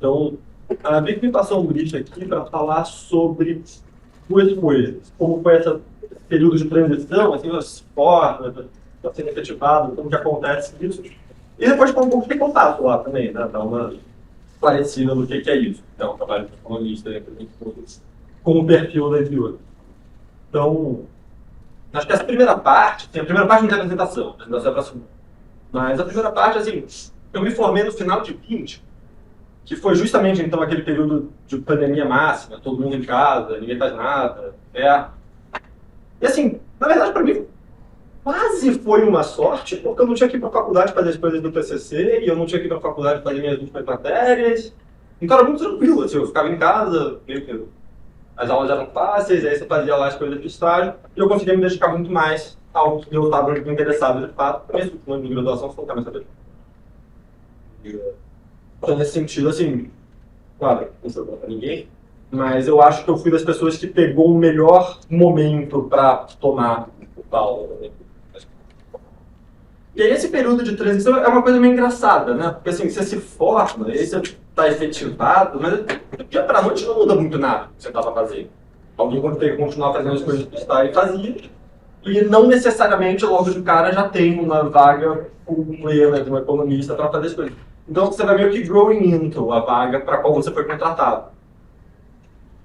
Então, a Vic me passou um brief aqui para falar sobre duas coisas. Como foi esse período de transição, assim, as formas, está sendo efetivado, como que acontece isso. E depois falar um pouco de contato lá também, né? Dar uma esclarecida no que é isso. Então, trabalho de economista, né? Com o perfil da Edilha. Então, acho que essa primeira parte, assim, a primeira parte não tem apresentação, mas a primeira parte, assim, eu me formei no final de 20, que foi justamente, então, aquele período de pandemia máxima, todo mundo em casa, ninguém faz nada, E, assim, na verdade, para mim, quase foi uma sorte, porque eu não tinha que ir para a faculdade fazer as coisas do TCC, e eu não tinha que ir para a faculdade fazer minhas últimas matérias. Então, era muito tranquilo, assim, eu ficava em casa, meio que as aulas eram fáceis, aí você fazia lá as coisas de estágio, e eu conseguia me dedicar muito mais ao que eu estava interessado, de fato, mesmo no ano de graduação, se não quer mais saber. Então, nesse sentido, assim, claro, não sou contra ninguém, mas eu acho que eu fui das pessoas que pegou o melhor momento para tomar o pau. E aí esse período de transição é uma coisa meio engraçada, né? Porque assim, você se forma, aí você está efetivado, mas do dia para a noite não muda muito nada que você estava fazendo. Alguém tem que continuar fazendo as coisas que está e fazia, e não necessariamente logo de cara já tem uma vaga plena de um economista para fazer as coisas. Então você vai meio que growing into a vaga para qual você foi contratado.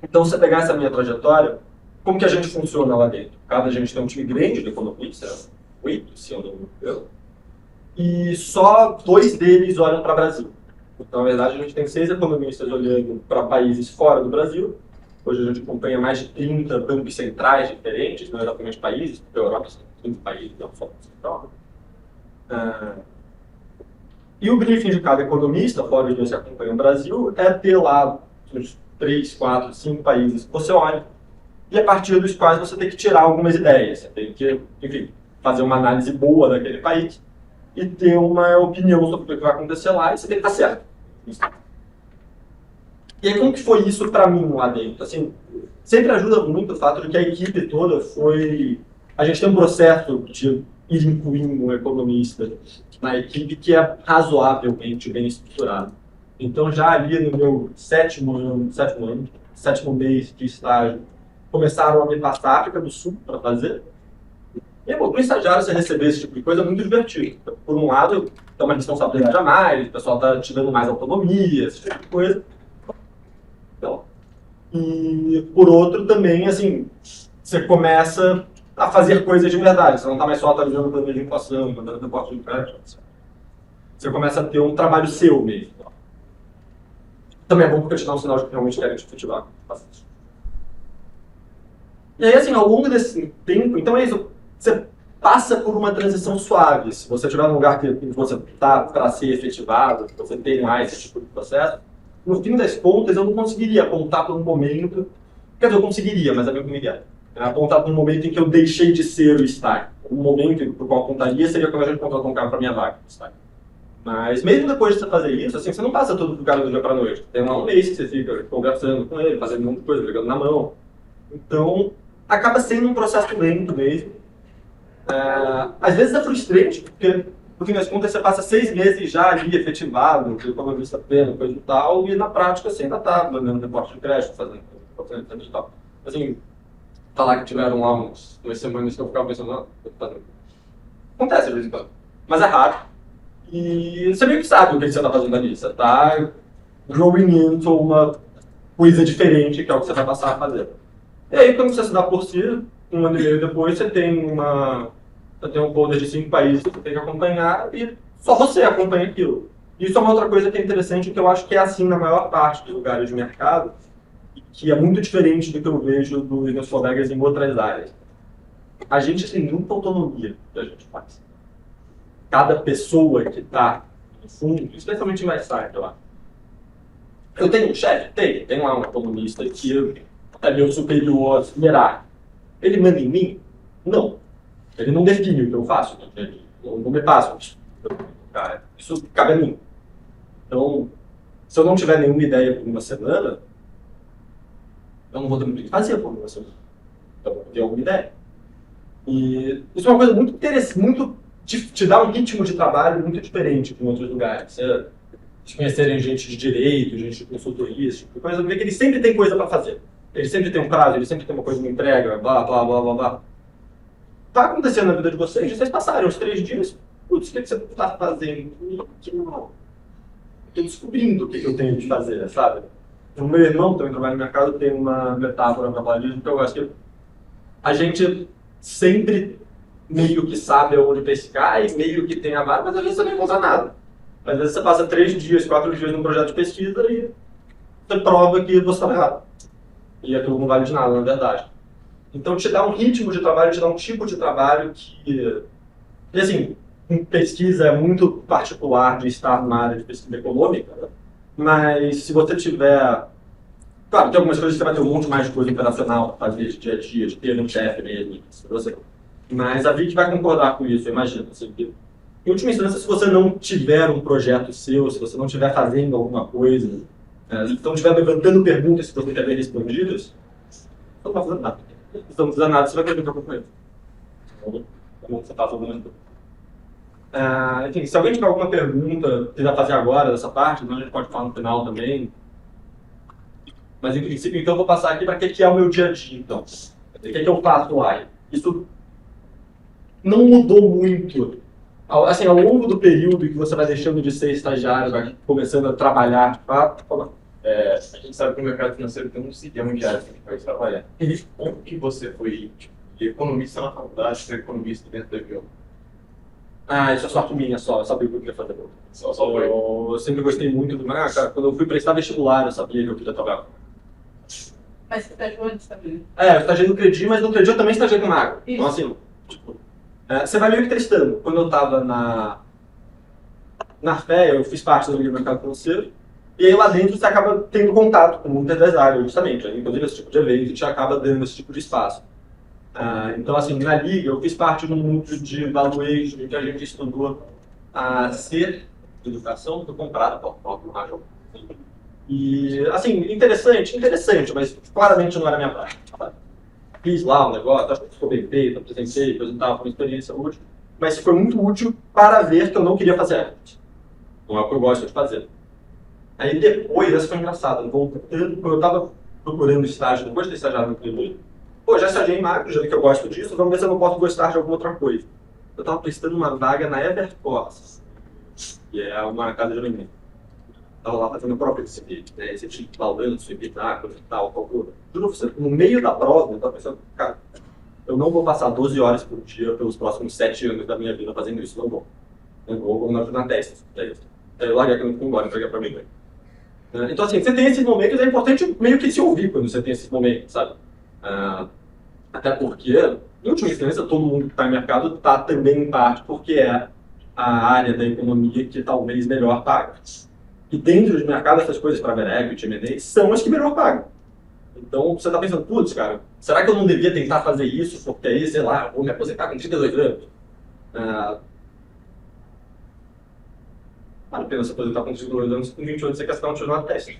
Então, se você pegar essa minha trajetória, como que a gente funciona lá dentro? Cada gente tem um time grande de economistas, 8, se eu não me engano, e só 2 deles olham para o Brasil. Então, na verdade, a gente tem 6 economistas olhando para países fora do Brasil. Hoje a gente acompanha mais de 30 bancos centrais diferentes, não exatamente países, porque a Europa são 30 países, não só central. E o briefing de cada economista, fora os dois que acompanham o Brasil, é ter lá uns 3, 4, 5 países que você olha, e a partir dos quais você tem que tirar algumas ideias. Você tem que, enfim, fazer uma análise boa daquele país e ter uma opinião sobre o que vai acontecer lá, e você tem que estar certo. E aí, como que foi isso para mim lá dentro? Assim, sempre ajuda muito o fato de que a equipe toda foi... A gente tem um processo de ir incluindo um economista na equipe que é razoavelmente bem estruturado. Então, já ali no meu sétimo mês de estágio, começaram a me passar a África do Sul para fazer. E, para o estagiário, você receber esse tipo de coisa é muito divertido. Então, por um lado, tem uma responsabilidade a mais, o pessoal está te dando mais autonomia, esse tipo de coisa. Então, e, por outro, também, assim, você começa a fazer coisas de verdade. Você não está mais só atualizando o plano de inflação, mandando reporte de crédito. Você começa a ter um trabalho seu mesmo. Também é bom porque te dá um sinal de que realmente querem te efetivar. E aí, assim, ao longo desse tempo, então é isso, você passa por uma transição suave. Se você estiver num lugar que você está para ser efetivado, você tem mais esse tipo de processo, no fim das contas, eu não conseguiria apontar para um momento, quer dizer, eu conseguiria, mas é meio familiar. Apontar para um momento em que eu deixei de ser o estágio. Um momento para o qual eu apontaria seria quando a gente contratou um cara para minha vaga. Mas mesmo depois de você fazer isso, assim, você não passa tudo pro cara do dia para noite. Tem um mês que você fica conversando com ele, fazendo um monte de coisa, pegando na mão. Então, acaba sendo um processo lento mesmo. Às vezes é frustrante, porque no fim das contas você passa 6 meses já ali efetivado, o economista pleno, coisa e tal, e na prática você ainda está mandando reporte de crédito, fazendo e tal. Assim, falar que tiveram lá umas semanas que eu ficava pensando, não, acontece de vez em quando, mas é raro. E você meio que sabe o que você está fazendo ali, você está growing into uma coisa diferente que é o que você vai passar a fazer. E aí, quando você se dá por si, um ano e meio depois, você tem um folder de 5 países que você tem que acompanhar e só você acompanha aquilo. Isso é uma outra coisa que é interessante, que eu acho que é assim na maior parte dos lugares de mercado, que é muito diferente do que eu vejo dos meus colegas em outras áreas. A gente tem muita autonomia do que a gente faz. Cada pessoa que está no fundo, especialmente em mais tarde, lá. Eu tenho um chefe? Tem lá um economista que é meu superior hierárquico. Ele manda em mim? Não. Ele não define o que eu faço. Ele não me passa isso. Isso cabe a mim. Então, se eu não tiver nenhuma ideia por uma semana, eu não vou ter muito o que fazer por uma semana. Então, eu tenho alguma ideia. E isso é uma coisa muito interessante, te dá um ritmo de trabalho muito diferente de outros lugares. de conhecerem gente de direito, gente de consultoria, esse tipo de coisa, ver que eles sempre têm coisa para fazer. Eles sempre têm um prazo, eles sempre têm uma coisa de entrega, blá, blá, blá, blá, blá. Tá acontecendo na vida de vocês passaram os 3 dias, putz, o que você está fazendo? Estou descobrindo o que eu tenho de fazer, sabe? O meu irmão também trabalha no mercado, tem uma metáfora para falar disso, que eu acho que a gente sempre meio que sabe aonde pescar e meio que tem a vara, mas às vezes você não encontra nada. Às vezes você passa 3 dias, 4 dias num projeto de pesquisa e você prova que você está errado. E aquilo não vale de nada, na verdade. Então te dá um ritmo de trabalho, te dá um tipo de trabalho que... E assim, pesquisa é muito particular de estar na área de pesquisa econômica, né? Mas se você tiver... Claro, tem algumas coisas que você vai ter um monte mais de coisa operacional para fazer de dia a dia, de ter um chefe mesmo, você. Mas a Vic vai concordar com isso, eu imagino. Assim, que, em última instância, se você não tiver um projeto seu, se você não estiver fazendo alguma coisa, se não estiver levantando perguntas que você quer ver respondidas, você não está fazendo nada. Se você não fizer nada, você vai querer ficar com ele. Então, você está fazendo tudo. Enfim, se alguém tiver alguma pergunta, quiser fazer agora dessa parte, não, a gente pode falar no final também. Mas, em princípio, então, eu vou passar aqui para o que é o meu dia a dia, então. O que eu faço lá? Isso não mudou muito. Assim, ao longo do período que você vai deixando de ser estagiário, vai começando a trabalhar, de fato, a gente sabe que no mercado financeiro tem um sistema de área que a gente vai trabalhar. Como que você foi de economista na faculdade para economista dentro da BO? Isso é sorte minha só, eu sabia o que eu queria fazer. Só foi. Eu sempre gostei muito do... cara, quando eu fui prestar vestibular, eu sabia que eu queria trabalhar. Mas você estagiou antes também? Eu estagiei no Credi, mas no Credi eu também estagiei com Agro. Então, assim, tipo, você vai meio que testando. Quando eu estava na FEA, eu fiz parte do mercado financeiro, e aí lá dentro você acaba tendo contato com muitas das áreas, justamente. Inclusive esse tipo de evento, a gente acaba dando esse tipo de espaço. Então, assim, na Liga, eu fiz parte de um núcleo de valuation em que a gente estudou a ser educação, foi comprada por próprio Major. E, assim, interessante, mas claramente não era a minha prática. Fiz lá um negócio, acho que ficou bem feito, apresentei, coisa e tal, foi uma experiência útil. Mas foi muito útil para ver que eu não queria fazer arte. Não é o que eu gosto de fazer. Aí depois, essa foi engraçada, quando eu estava procurando estágio, depois de ter estagiado no Credi, já estagiei em macro, já vi que eu gosto disso, vamos ver se eu não posso gostar de alguma outra coisa. Eu estava prestando uma vaga na Evercourse, que é uma casa de alimento. Estava lá fazendo a própria disciplina, né? Esse tipo de balanço, epitáculo e tal, calcula. Juro você, no meio da prova, eu estava pensando, cara, eu não vou passar 12 horas por dia pelos próximos 7 anos da minha vida fazendo isso, não vou. Eu vou na testa, é isso. Eu larguei aqui no embora, entreguei para mim. Então, assim, você tem esses momentos, é importante meio que se ouvir quando você tem esses momentos, sabe? Até porque, em última instância, todo mundo que está em mercado está também em parte porque é a área da economia que talvez melhor paga. E dentro de mercado, essas coisas para equity, M&A, são as que melhor pagam. Então, você está pensando, putz, cara, será que eu não devia tentar fazer isso porque aí, sei lá, vou me aposentar com 32 anos? Vale a pena se aposentar com 32 anos, com 28 você quer estar um tiro na testa.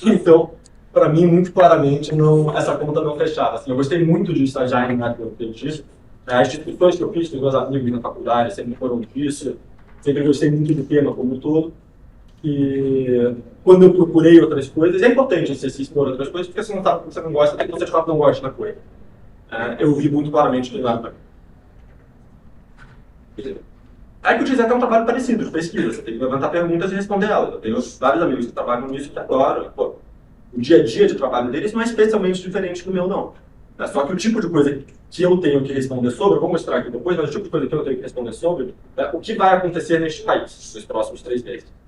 Então, para mim, muito claramente, essa conta não fechava. Assim, eu gostei muito de estagiar em marketing disso. As instituições que eu fiz com os meus amigos na faculdade sempre foram disso. Sempre gostei muito do tema como um todo. E quando eu procurei outras coisas, é importante você se expor a outras coisas, porque você não sabe o que você não gosta, até que você de fato não gosta da coisa. Eu vi muito claramente que nada. A Equities é até um trabalho parecido, de pesquisa. Você tem que levantar perguntas e responder elas. Eu tenho vários amigos que trabalham nisso que adoram. Pô, o dia a dia de trabalho deles não é especialmente diferente do meu, não. Só que o tipo de coisa que eu tenho que responder sobre, eu vou mostrar aqui depois, mas o tipo de coisa que eu tenho que responder sobre é o que vai acontecer neste país nos próximos 3 meses.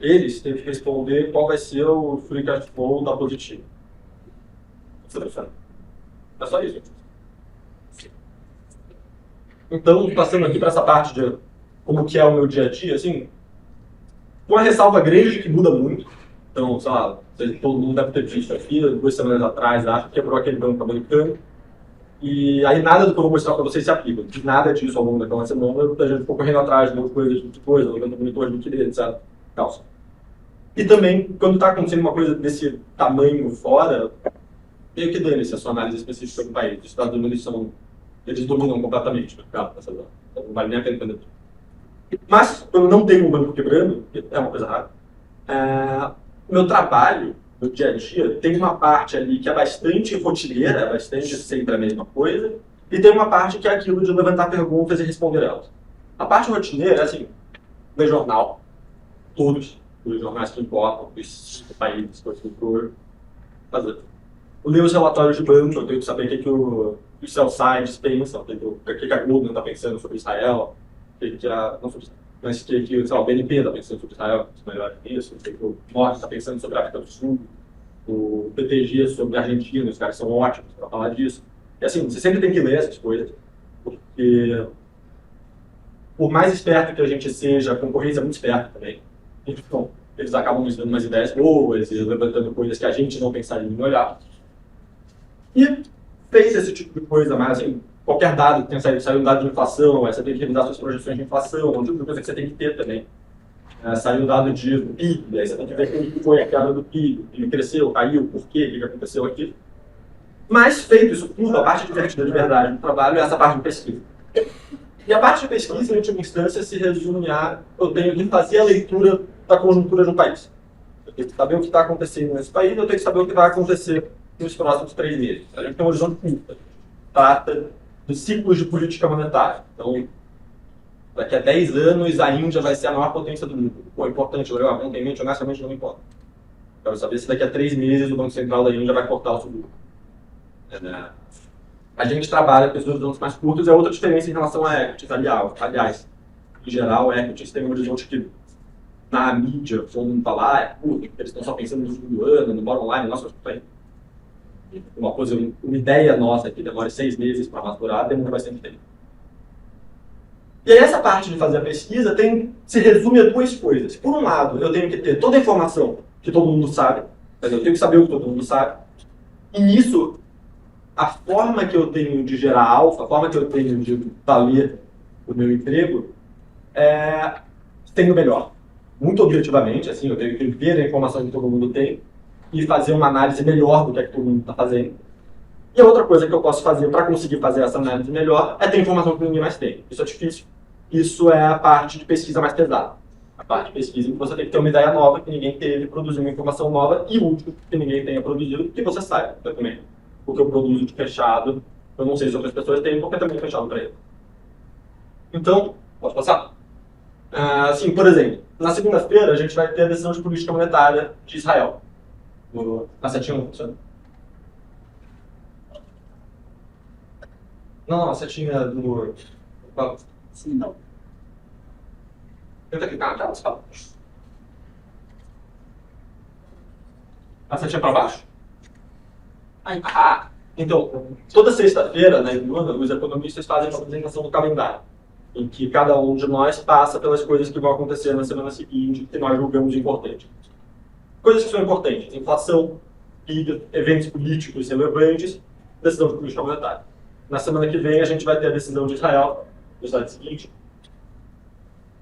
Eles têm que responder qual vai ser o free cash flow da Positivo. É só isso. Então, passando aqui para essa parte de como que é o meu dia a dia, assim, com a ressalva grande que muda muito. Então, sei lá, todo mundo deve ter visto aqui, 2 semanas atrás, acho que quebrou aquele banco americano. E aí nada do que eu vou mostrar para vocês se aplica. De nada disso ao longo daquela semana, a gente ficou correndo atrás de outras coisas, olhando monitor de liquidez, etc. Calça. E também, quando está acontecendo uma coisa desse tamanho fora, meio que dane-se a sua análise específica do país. Os Estados Unidos eles dominam completamente o mercado, não vale nem a pena entender. Mas, quando não tem um banco quebrando, que é uma coisa rara, o meu trabalho, no dia a dia, tem uma parte ali que é bastante rotineira, é bastante sempre a mesma coisa, e tem uma parte que é aquilo de levantar perguntas e responder elas. A parte rotineira é assim, ler jornal, todos os jornais que importam, dos países que eu estou fazer. Ler os relatórios de banco, eu tenho que saber o que os sell-sides pensam, o que a Goldman está pensando sobre Israel, não sobre Israel, mas sei lá, o BNP está pensando sobre Israel, melhor nisso, o que o Norte está pensando sobre a África do Sul, o PTG sobre a Argentina, os caras são ótimos para falar disso. E assim, você sempre tem que ler essas coisas, porque por mais esperto que a gente seja, a concorrência é muito esperta também. Então, eles acabam nos dando umas ideias boas e levantando coisas que a gente não pensaria em olhar. E fez esse tipo de coisa, mas assim, qualquer dado que tenha saído um dado de inflação, você tem que revisar suas projeções de inflação, um tipo de coisa que você tem que ter também. Saiu um dado de PIB, aí você tem que ver como foi a queda do PIB, ele cresceu, caiu, por quê, o que aconteceu aqui. Mas, feito isso tudo, a parte divertida de verdade do trabalho é essa parte de pesquisa. E a parte de pesquisa, em última instância, se resume a eu tenho que fazer a leitura da conjuntura de um país. Eu tenho que saber o que está acontecendo nesse país, eu tenho que saber o que vai acontecer nos próximos 3 meses. A gente tem um horizonte curto. Trata dos ciclos de política monetária. Então, daqui a 10 anos, a Índia vai ser a maior potência do mundo. Pô, importante, legal, não tem mente, honestamente não me importa. Quero saber se daqui a 3 meses o Banco Central da Índia vai cortar o seguro. A gente trabalha com esses horizontes mais curtos, é outra diferença em relação a equities. Aliás, em geral, equities tem um horizonte que na mídia, todo mundo fala, eles estão só pensando no fim do ano, no bottom line, nossa, uma ideia nossa que demora 6 meses para maturar, demora bastante tempo. E aí essa parte de fazer a pesquisa se resume a 2 coisas. Por um lado, eu tenho que ter toda a informação que todo mundo sabe, mas eu tenho que saber o que todo mundo sabe, e nisso, a forma que eu tenho de gerar alfa, a forma que eu tenho de valer o meu emprego, tendo melhor. Muito objetivamente, assim, eu tenho que ver a informação que todo mundo tem e fazer uma análise melhor do que todo mundo está fazendo. E a outra coisa que eu posso fazer para conseguir fazer essa análise melhor é ter informação que ninguém mais tem. Isso é difícil. Isso é a parte de pesquisa mais pesada. A parte de pesquisa em que você tem que ter uma ideia nova que ninguém teve, produzir uma informação nova e útil que ninguém tenha produzido, que você saiba também. O que eu produzo de fechado, eu não sei se outras pessoas têm, porque é também fechado para ele. Então, posso passar? Assim, por exemplo, na segunda-feira a gente vai ter a decisão de política monetária de Israel. Na setinha 1, funciona? Não, a setinha do... Sim, não. Tenta clicar na tela, só. A setinha para baixo? Então, toda sexta-feira, na Irlanda, os economistas fazem uma apresentação do calendário, em que cada um de nós passa pelas coisas que vão acontecer na semana seguinte, que nós julgamos importantes. Coisas que são importantes: inflação, PIB, eventos políticos relevantes, decisão de política monetária. Na semana que vem, a gente vai ter a decisão de Israel, no slide seguinte.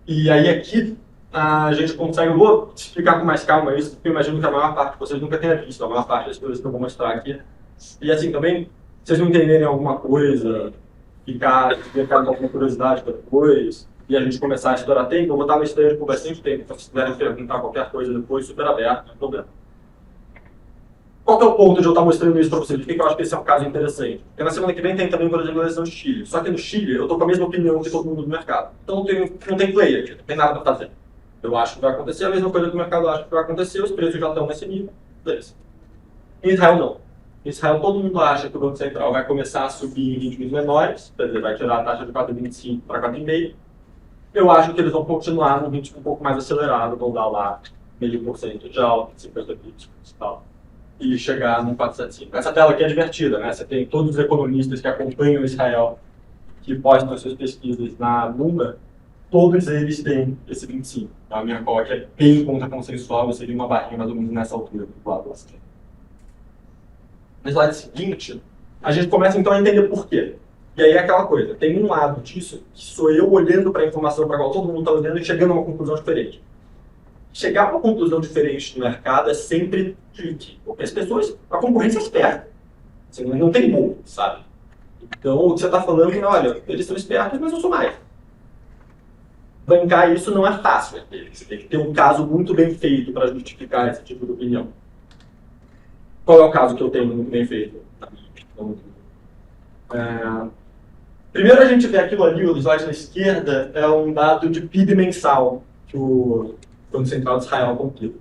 E aí aqui, a gente consegue, vou explicar com mais calma isso, porque eu imagino que a maior parte de vocês nunca tenha visto, a maior parte das coisas que eu vou mostrar aqui. E assim, também, se vocês não entenderem alguma coisa, ficar com alguma curiosidade para depois, e a gente começar a estourar tempo, eu vou botar no stand por bastante tempo, então se quiserem perguntar qualquer coisa depois, super aberto, não tem problema. Qual que é o ponto de eu estar mostrando isso para vocês? Por que eu acho que esse é um caso interessante? Porque na semana que vem tem também, por exemplo, a eleição de Chile. Só que no Chile eu estou com a mesma opinião que todo mundo do mercado. Então não tem play aqui, não tem nada para fazer. Eu acho que vai acontecer a mesma coisa que o mercado acha que vai acontecer, os preços já estão nesse nível. Beleza. Em Israel não. Em Israel todo mundo acha que o Banco Central vai começar a subir em ritmos menores, quer dizer, vai tirar a taxa de 4,25 para 4,5. Eu acho que eles vão continuar num ritmo um pouco mais acelerado, vão dar lá 0,5% de alta, 50 bits e tal. E chegar no 475. Essa tela aqui é divertida, né? Você tem todos os economistas que acompanham Israel, que postam suas pesquisas na Bloomberg, todos eles têm esse 25. A minha call aqui é bem contra-consensual, seria uma barrinha mais ou menos nessa altura do lado do assim. No slide seguinte, a gente começa então a entender por quê. E aí é aquela coisa, tem um lado disso, que sou eu olhando para a informação para a qual todo mundo está olhando e chegando a uma conclusão diferente. Chegar a uma conclusão diferente no mercado é sempre tricky, porque as pessoas, a concorrência é esperta. Assim, não tem bom, sabe? Então, o que você está falando é, olha, eles são espertos, mas eu sou mais. bancar isso não é fácil. Você tem que ter um caso muito bem feito para justificar esse tipo de opinião. Qual é o caso que eu tenho muito bem feito? Primeiro a gente vê aquilo ali, o slide da esquerda, é um dado de PIB mensal que o Banco Central de Israel compila.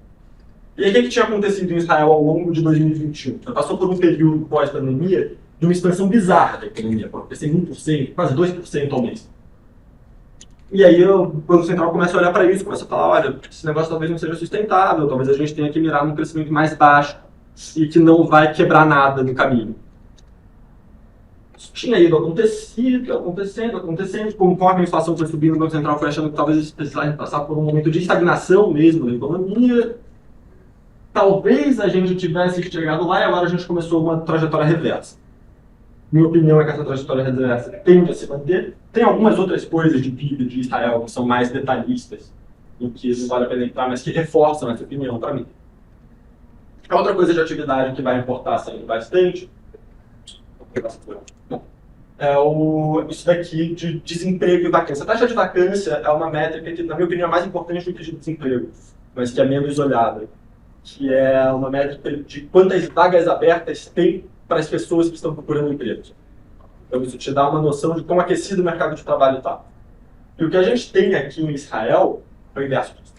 E aí o que tinha acontecido em Israel ao longo de 2021? Passou por um período pós-pandemia de uma expansão bizarra da economia, crescendo 1%, quase 2% ao mês. E aí o Banco Central começa a olhar para isso, começa a falar, olha, esse negócio talvez não seja sustentável, talvez a gente tenha que mirar num crescimento mais baixo e que não vai quebrar nada no caminho. Isso tinha ido acontecendo, conforme a inflação foi subindo, o Banco Central foi achando que talvez eles precisassem passar por um momento de estagnação mesmo na economia. Talvez a gente tivesse chegado lá e agora a gente começou uma trajetória reversa. Minha opinião é que essa trajetória reversa tende a se manter. Tem algumas outras coisas de PIB de Israel que são mais detalhistas, em que não vale a pena entrar, mas que reforçam essa opinião para mim. A outra coisa de atividade que vai importar sempre bastante é isso daqui de desemprego e vacância. A taxa de vacância é uma métrica que, na minha opinião, é mais importante do que de desemprego, mas que é menos olhada, que é uma métrica de quantas vagas abertas tem para as pessoas que estão procurando emprego. Então isso te dá uma noção de como aquecido o mercado de trabalho está. E o que a gente tem aqui em Israel é o inverso disso.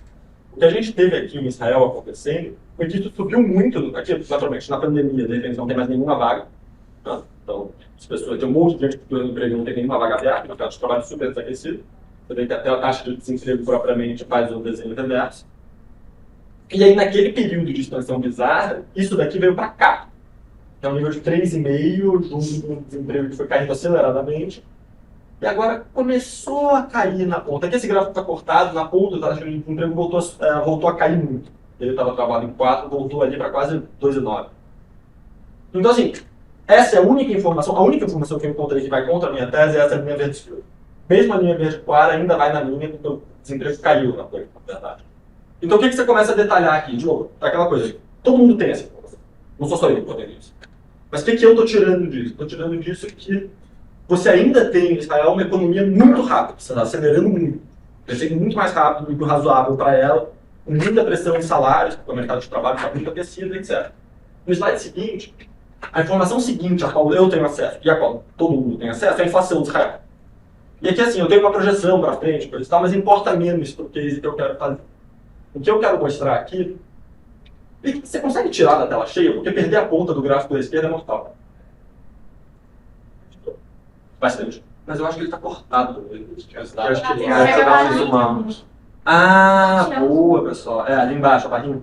O que a gente teve aqui em Israel acontecendo foi que isso subiu muito, aqui naturalmente na pandemia, de repente não tem mais nenhuma vaga. Então, as pessoas, tem um monte de gente procurando emprego e não tem nenhuma vaga aberta, o mercado de trabalho super desaquecido. Você vê que até a taxa de desemprego propriamente faz um desenho reverso. E aí, naquele período de expansão bizarra, isso daqui veio para cá. É um nível de 3,5, junto com o desemprego que foi caindo aceleradamente. E agora começou a cair na ponta. Aqui esse gráfico está cortado, na ponta da taxa de desemprego voltou a cair muito. Ele estava travado em 4, voltou ali para quase 2,9. Então, assim, essa é a única informação que eu encontrei que vai contra a minha tese é essa linha verde escura. Mesmo a linha verde clara ainda vai na linha, porque o desemprego caiu na verdade. Então, o que você começa a detalhar aqui? De novo, é aquela coisa, todo mundo tem essa informação. Não sou só eu que tenho isso. Mas o que eu estou tirando disso? Estou tirando disso que você ainda tem em Israel uma economia muito rápida, você está acelerando muito, crescendo muito mais rápido do que o razoável para ela, com muita pressão em salários, porque o mercado de trabalho está muito aquecido, etc. No slide seguinte, a informação seguinte a qual eu tenho acesso, e a qual todo mundo tem acesso, é a inflação de Israel. E aqui assim, eu tenho uma projeção para frente, coisa e tal, mas importa menos para o case que eu quero fazer. O que eu quero mostrar aqui, e você consegue tirar da tela cheia, porque perder a ponta do gráfico da esquerda é mortal. Bastante. Mas eu acho que ele está cortado. Eu acho que ele vai dar um zoom. Ah, boa, pessoal. É, ali embaixo, a barrinha.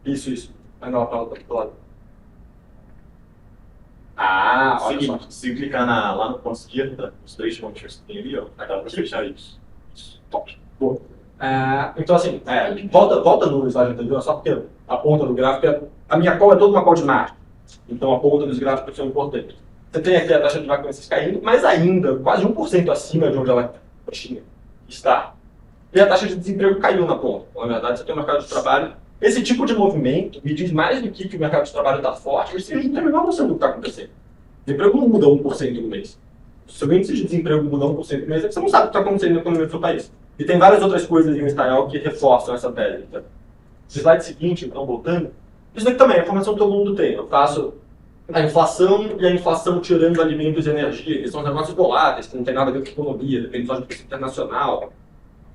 Isso. Vai dar uma para outro lado. Ah, olha só. Se clicar lá no ponto esquerda, os 3 pontos que tem ali, ó, dá para fechar isso. Top. Boa. Então, assim, volta no slide anterior, só porque a ponta do gráfico, a minha call é toda uma call de margem. Então, a ponta dos gráficos são importantes. Você tem aqui a taxa de vacâncias caindo, mas ainda quase 1% acima de onde ela está. E a taxa de desemprego caiu na ponta. Na verdade, você tem um mercado de trabalho. Esse tipo de movimento me diz mais do que o mercado de trabalho está forte, mas você não tem a menor noção do que está acontecendo. O desemprego não muda 1% no mês. Se o índice de desemprego muda 1% no mês, é que você não sabe o que está acontecendo na economia do seu país. E tem várias outras coisas em Israel que reforçam essa tese. Então, no slide seguinte, então, voltando, isso daqui também é a informação que todo mundo tem. Eu faço a inflação e a inflação tirando alimentos e energia, que são negócios voláteis, que não tem nada a ver com economia, depende só de preço internacional.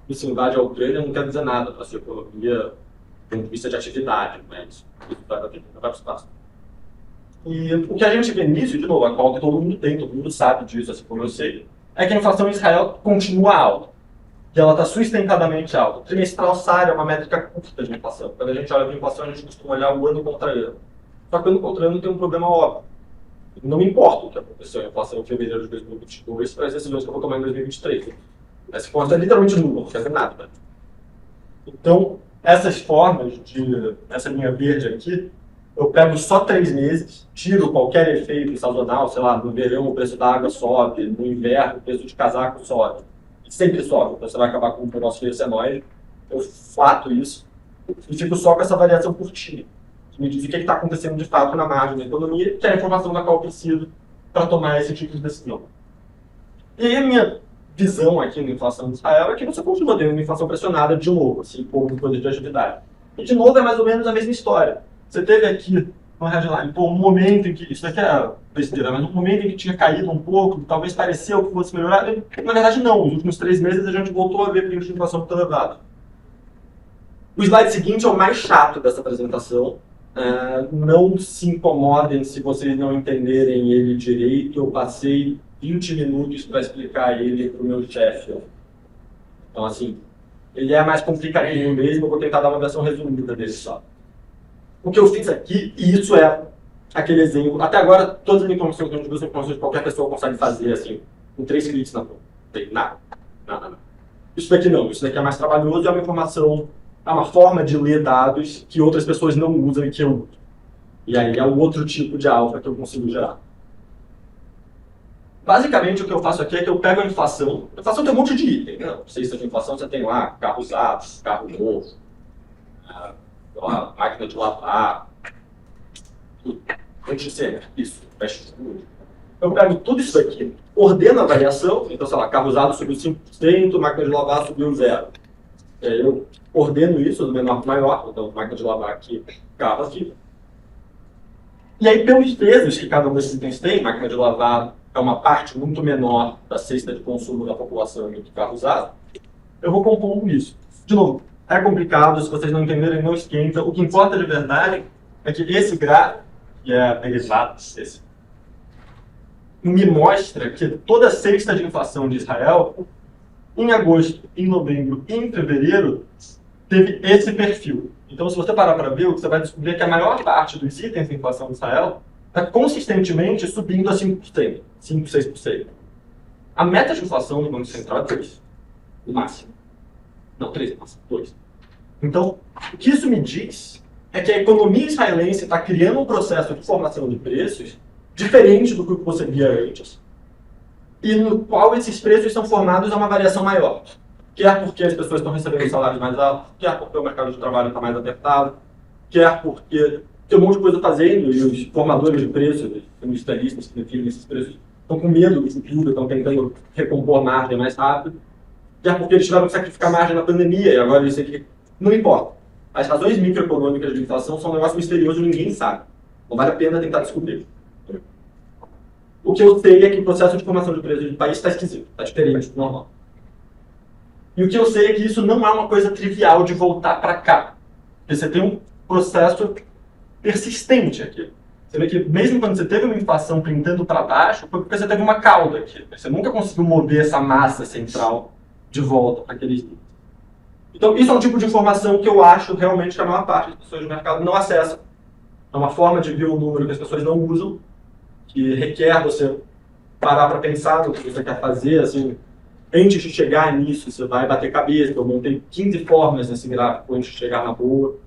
Proximidade à Ucrânia não quer dizer nada para a sua economia do ponto de vista de atividade, mas isso vai para o espaço. E o que a gente vê nisso, de novo, a qual todo mundo tem, todo mundo sabe disso, assim como eu sei, é que a inflação em Israel continua alta. E ela está sustentadamente alta. O trimestral SAR é uma métrica curta de inflação. Quando a gente olha para a inflação, a gente costuma olhar o ano contra ano. Só que ano contra ano tem um problema óbvio. Não me importa o que aconteceu em inflação em fevereiro de 2022 para as decisões que eu vou tomar em 2023. Essa conta é literalmente nula, não quer dizer nada. Então, essas formas essa linha verde aqui, eu pego só 3 meses, tiro qualquer efeito sazonal, sei lá, no verão o preço da água sobe, no inverno o preço de casaco sobe. Sempre sobe, então você vai acabar com o negócio senoide. Eu fato isso e fico só com essa variação curtinha, que me diz o que está acontecendo de fato na margem da economia, que é a informação da qual eu preciso para tomar esse tipo de decisão. E aí a minha visão aqui na inflação de Israel é que você continua tendo uma inflação pressionada de novo, assim, por coisa de atividade. E de novo é mais ou menos a mesma história. Você teve aqui uma headline, um momento em que, isso daqui é besteira, mas um momento em que tinha caído um pouco, talvez pareceu que fosse melhorar, e, na verdade não, nos últimos 3 meses a gente voltou a ver picos de inflação muito elevados. O slide seguinte é o mais chato dessa apresentação. Não se incomodem se vocês não entenderem ele direito. Eu passei 20 minutos para explicar ele para o meu chefe. Então, assim, ele é mais complicadinho mesmo. Eu vou tentar dar uma versão resumida dele só. O que eu fiz aqui, e isso é aquele exemplo. Até agora, todas as informações que eu tive são informações que qualquer pessoa consegue fazer, assim, com 3 cliques na mão. Não tem nada. Isso daqui não. Isso daqui é mais trabalhoso e é uma informação. É uma forma de ler dados que outras pessoas não usam e que eu uso. E aí é um outro tipo de alfa que eu consigo gerar. Basicamente, o que eu faço aqui é que eu pego a inflação. A inflação tem um monte de item. Não sei se a inflação você tem lá carro usado, carro novo, máquina de lavar, tudo. Isso, fecha tudo. Eu pego tudo isso aqui, ordeno a variação. Então, sei lá, carro usado subiu 5%, máquina de lavar subiu 0%. E aí eu ordeno isso do menor para o maior, então máquina de lavar aqui, carro aqui. E aí, pelos pesos que cada um desses itens tem, máquina de lavar é uma parte muito menor da cesta de consumo da população do que carro usado, eu vou compondo isso. De novo, é complicado, se vocês não entenderem, não esquenta. O que importa de verdade é que esse gráfico, que é derivado esse, me mostra que toda a cesta de inflação de Israel, em agosto, em novembro e em fevereiro, teve esse perfil. Então, se você parar para ver, você vai descobrir que a maior parte dos itens de inflação de Israel está consistentemente subindo a 5%, 5%, 6%. A meta de inflação do Banco Central é 3%, no máximo. Não, 3%, no máximo, 2%. Então, o que isso me diz é que a economia israelense está criando um processo de formação de preços diferente do que você via antes, e no qual esses preços são formados a uma variação maior. Quer porque as pessoas estão recebendo salários mais altos, quer porque o mercado de trabalho está mais apertado, quer porque tem um monte de coisa fazendo e os formadores de preços, os industrialistas que definem esses preços, estão com medo do futuro, estão tentando recompor margem mais rápido, quer porque eles tiveram que sacrificar margem na pandemia e agora isso aqui não importa. As razões microeconômicas de inflação são um negócio misterioso e ninguém sabe. Não vale a pena tentar descobrir. O que eu sei é que o processo de formação de preços do país está esquisito, está diferente do normal. E o que eu sei é que isso não é uma coisa trivial de voltar para cá. Porque você tem um processo persistente aqui. Você vê que mesmo quando você teve uma inflação printando para baixo, foi porque você teve uma cauda aqui. Você nunca conseguiu mover essa massa central de volta para aqueles níveis. Então, isso é um tipo de informação que eu acho realmente que a maior parte das pessoas do mercado não acessa. É uma forma de ver o número que as pessoas não usam, que requer você parar para pensar no que você quer fazer, assim, antes de chegar nisso, você vai bater cabeça. Eu montei 15 formas nesse gráfico antes de chegar na boa.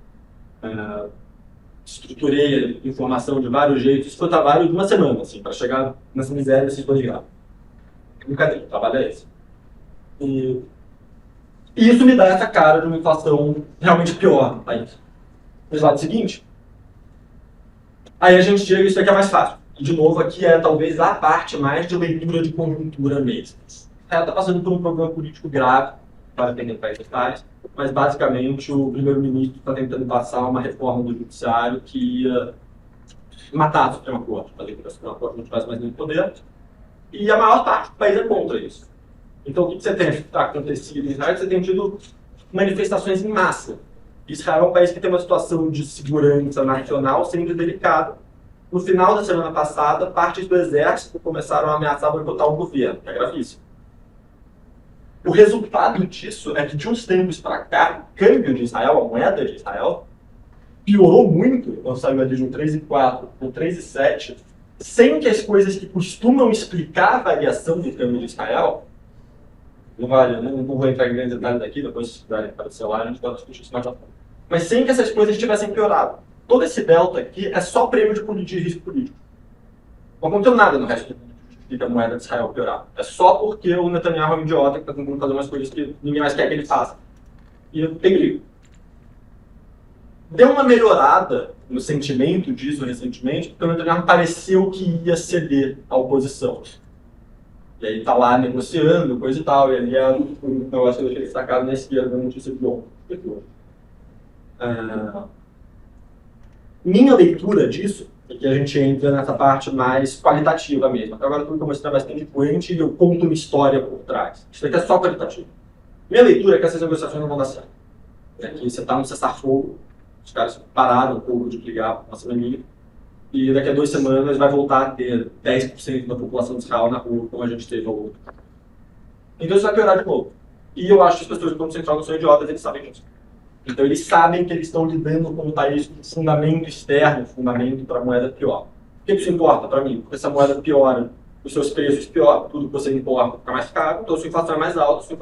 Estruturei a informação de vários jeitos. Isso foi trabalho de uma semana, assim, para chegar nessa miséria desses 2 gráficos. Brincadeira, o trabalho é esse. E isso me dá essa cara de uma inflação realmente pior no país. No slide seguinte, aí a gente chega, isso aqui é mais fácil. E, de novo, aqui é talvez a parte mais de leitura de conjuntura mesmo. Ela está passando por um problema político grave, para depender para detalhes, mas basicamente o primeiro-ministro está tentando passar uma reforma do judiciário que ia matar a Suprema Corte, fazer com que a Suprema Corte não tivesse mais nenhum poder, e a maior parte do país é contra isso. Então, o que você tem acontecido em Israel? Você tem tido manifestações em massa. Israel é um país que tem uma situação de segurança nacional sempre delicada. No final da semana passada, partes do exército começaram a ameaçar boicotar o governo, que é gravíssimo. O resultado disso é que, de uns tempos para cá, o câmbio de Israel, a moeda de Israel, piorou muito quando saiu ali de um 3,4 para um 3,7, sem que as coisas que costumam explicar a variação do câmbio de Israel, não vou entrar em grandes detalhes aqui, depois se quiserem aparecer lá, a gente pode discutir isso mais à frente. Mas sem que essas coisas tivessem piorado. Todo esse delta aqui é só prêmio de risco político. Não aconteceu nada no resto do mundo que justifica a moeda de Israel piorar. É só porque o Netanyahu é um idiota que está tentando fazer umas coisas que ninguém mais quer que ele faça. E tem perigo. Deu uma melhorada no sentimento disso recentemente, porque o Netanyahu pareceu que ia ceder à oposição. E aí tá lá negociando, coisa e tal, e ali é um negócio que eu deixei destacado na esquerda da notícia de ontem. Minha leitura disso é que a gente entra nessa parte mais qualitativa mesmo. Até agora tudo que eu mostrei é bastante quant e eu conto uma história por trás. Isso daqui é só qualitativo. Minha leitura é que essas negociações não vão dar certo. É que você está num cessar-fogo, os caras pararam um pouco de ligar para nossa inimiga, e daqui a 2 semanas vai voltar a ter 10% da população de Israel na rua, como a gente teve ao longo. Então isso vai piorar de novo. E eu acho que as pessoas do Banco Central não são idiotas, eles sabem disso. Então eles sabem que eles estão lidando com um país com fundamento externo, fundamento para a moeda pior. O que isso importa para mim? Porque essa moeda piora, os seus preços pioram, tudo que você importa fica mais caro, então sua inflação é mais alta, o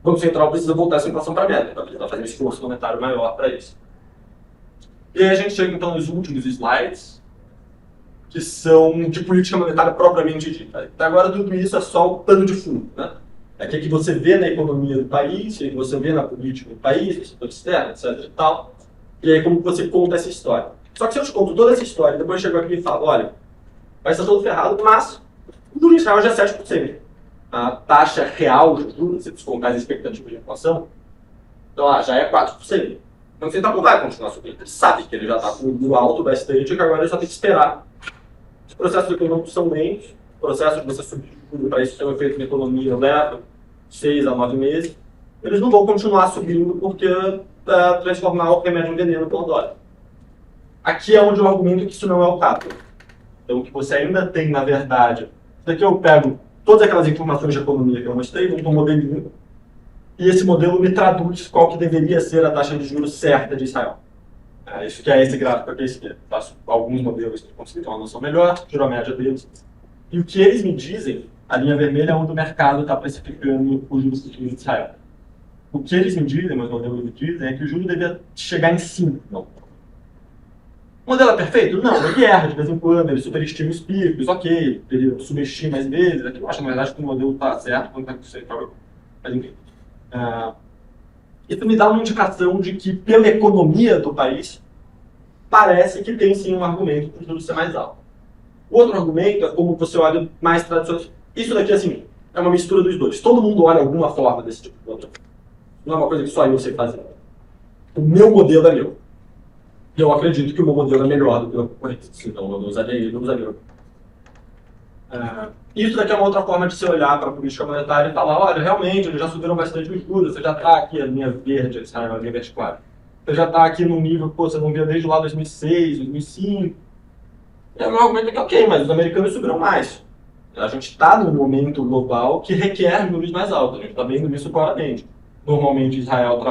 Banco Central precisa voltar essa inflação para a meta, então ele está fazendo um esforço monetário maior para isso. E aí a gente chega então nos últimos slides, que são de política monetária propriamente dita. Até agora tudo isso é só o pano de fundo, né? É o que você vê na economia do país, o que você vê na política do país, no setor externo, etc e tal. E aí como você conta essa história. Só que se eu te conto toda essa história, depois eu chego aqui e falo, olha, vai estar todo ferrado, mas o juro Israel já é 7%. A taxa real de juros, se descontar as expectativas de inflação, então já é 4%. Então você não vai continuar subindo. Ele sabe que ele já está com o juro alto bastante e que agora ele só tem que esperar. Os processos econômicos são lentos, o processo de você subir tudo para isso ter um efeito na economia leva 6 a 9 meses. Eles não vão continuar subindo porque transformar o remédio em veneno pelo dólar. Aqui é onde eu argumento que isso não é o caso. Então o que você ainda tem, na verdade, isso daqui eu pego todas aquelas informações de economia que eu mostrei, vou para um modelinho, e esse modelo me traduz qual que deveria ser a taxa de juros certa de Israel. Isso que é esse gráfico aqui, esse aqui. Faço alguns modelos que conseguem ter uma noção melhor, tiro a média deles. E o que eles me dizem, a linha vermelha é onde o mercado está precificando o juros futuros de Israel. O que eles me dizem, meus modelos me dizem, é que o juro deveria chegar em 5. Não. O modelo é perfeito? Não, ele erra de vez em quando, ele superestima os picos, ok, ele subestima às vezes, aqui eu acho na verdade que o modelo está certo, quando está com central, mas enfim. Isso me dá uma indicação de que, pela economia do país, parece que tem sim um argumento para o juro ser mais alto. O outro argumento é como você olha mais tradicional. Isso daqui, assim, é uma mistura dos dois. Todo mundo olha alguma forma desse tipo de conta. Não é uma coisa que só eu sei fazer. O meu modelo é meu. E eu acredito que o meu modelo é melhor do que o concorrente. Então eu não usaria ele, não usaria. Isso daqui é uma outra forma de se olhar para a política monetária e falar, olha, realmente, eles já subiram bastante os juros, você já está aqui, a linha verde, a linha vertical. Você já está aqui num nível que você não via desde lá 2006, 2005. E o meu argumento é que, ok, mas os americanos subiram mais. A gente está num momento global que requer juros mais altos, a gente está vendo isso claramente. Normalmente Israel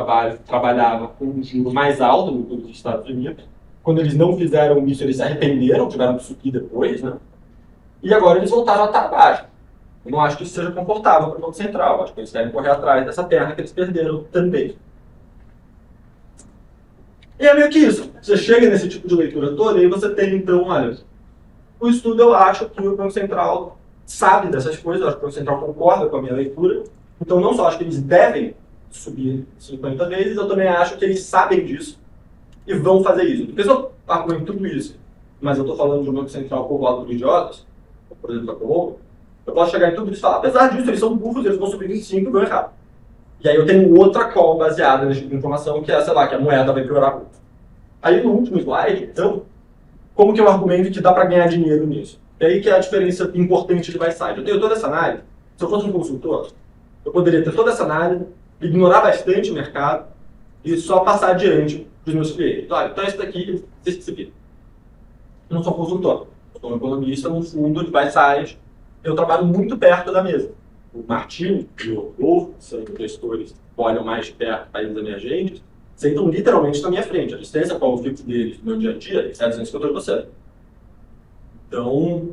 trabalhava com um juro mais alto do que os Estados Unidos. Quando eles não fizeram isso, eles se arrependeram, tiveram que subir depois, né? E agora eles voltaram a estar abaixo. Eu não acho que isso seja confortável para o Banco Central. Acho que eles devem correr atrás dessa terra que eles perderam também. E é meio que isso. Você chega nesse tipo de leitura toda e aí você tem, então, olha, o estudo eu acho que o Banco Central sabe dessas coisas, eu acho que o Banco Central concorda com a minha leitura. Então, não só acho que eles devem subir 50 vezes, eu também acho que eles sabem disso e vão fazer isso. Porque se eu argumento tudo isso, mas eu estou falando de um Banco Central povoado por idiotas, por exemplo, a Colômbia, eu posso chegar em tudo isso e falar, apesar disso, eles são burros, eles vão subir 25 e vão errar. E aí eu tenho outra call baseada nesse tipo de informação, que é, sei lá, que a moeda vai piorar muito. Aí no último slide, então, como que eu argumento que dá para ganhar dinheiro nisso? E aí que é a diferença importante de buy side. Eu tenho toda essa análise, se eu fosse um consultor, eu poderia ter toda essa análise, ignorar bastante o mercado e só passar adiante para os meus clientes. Olha, então isso daqui, vocês que se viram. Eu não sou consultor, eu sou um economista num fundo de buy side, eu trabalho muito perto da mesa. O Martinho e o Rodolfo, que são gestores que olham mais de perto países emergentes, sentam literalmente na minha frente. A distância qual eu fico deles no meu dia a dia é 700 km de você. Então,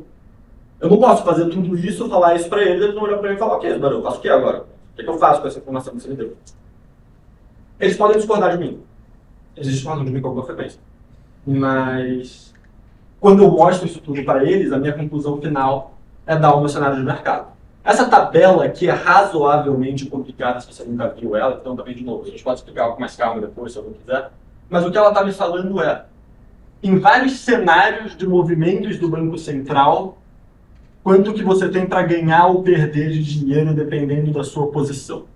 eu não posso fazer tudo isso, falar isso para eles não olhar para mim e falar, ok, Barão, eu faço o que agora? O que eu faço com essa informação que você me deu? Eles podem discordar de mim. Eles discordam de mim com alguma frequência. Mas, quando eu mostro isso tudo para eles, a minha conclusão final é dar o meu cenário de mercado. Essa tabela aqui é razoavelmente complicada se você nunca viu ela, então também, de novo, a gente pode explicar com mais calma depois, se alguém quiser. Mas o que ela está me falando é, em vários cenários de movimentos do Banco Central, quanto que você tem para ganhar ou perder de dinheiro dependendo da sua posição.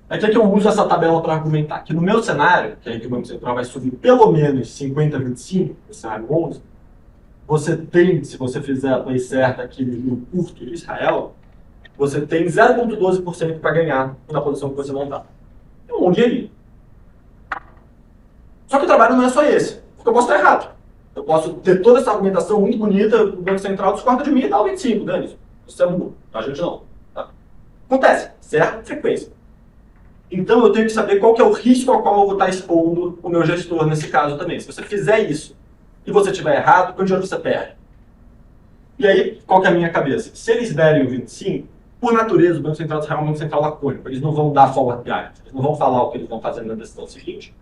Aqui é que eu uso essa tabela para argumentar que no meu cenário, que é que o Banco Central vai subir pelo menos 50 a 25, no cenário 11, você tem, se você fizer a lei certa aqui no curto de Israel, você tem 0,12% para ganhar na posição que você não está. É um bom dinheirinho. Só que o trabalho não é só esse, porque eu posso estar errado. Eu posso ter toda essa argumentação muito bonita, o Banco Central discorda de mim e dá o 25, né? Isso é burro, a gente não. Tá? Acontece, certa frequência. Então eu tenho que saber qual que é o risco ao qual eu vou estar expondo o meu gestor nesse caso também. Se você fizer isso e você estiver errado, quanto dinheiro você perde? E aí, qual que é a minha cabeça? Se eles derem o 25, por natureza, o Banco Central de Israel é um Banco Central lacônico. Eles não vão dar forward guidance, eles não vão falar o que eles vão fazer na decisão seguinte.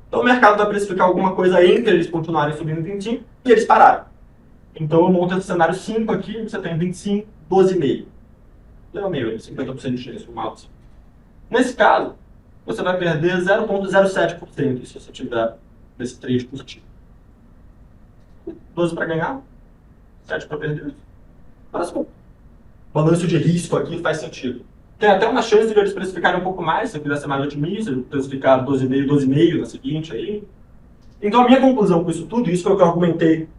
Então o mercado vai precificar alguma coisa entre eles continuarem subindo 25 e eles pararem. Então eu monto esse cenário 5 aqui, você tem 25, 12,5. Deu meio, 50% de chance, um alto. Nesse caso, você vai perder 0,07% se você tiver nesse trade positivo. 12 para ganhar, 7 para perder. Parece bom. Balanço de risco aqui faz sentido. Tem até uma chance de eles precificarem um pouco mais, se eu quiser ser mais otimista, precificar 12,5, 12,5 na seguinte aí. Então a minha conclusão com isso tudo, isso foi o que eu argumentei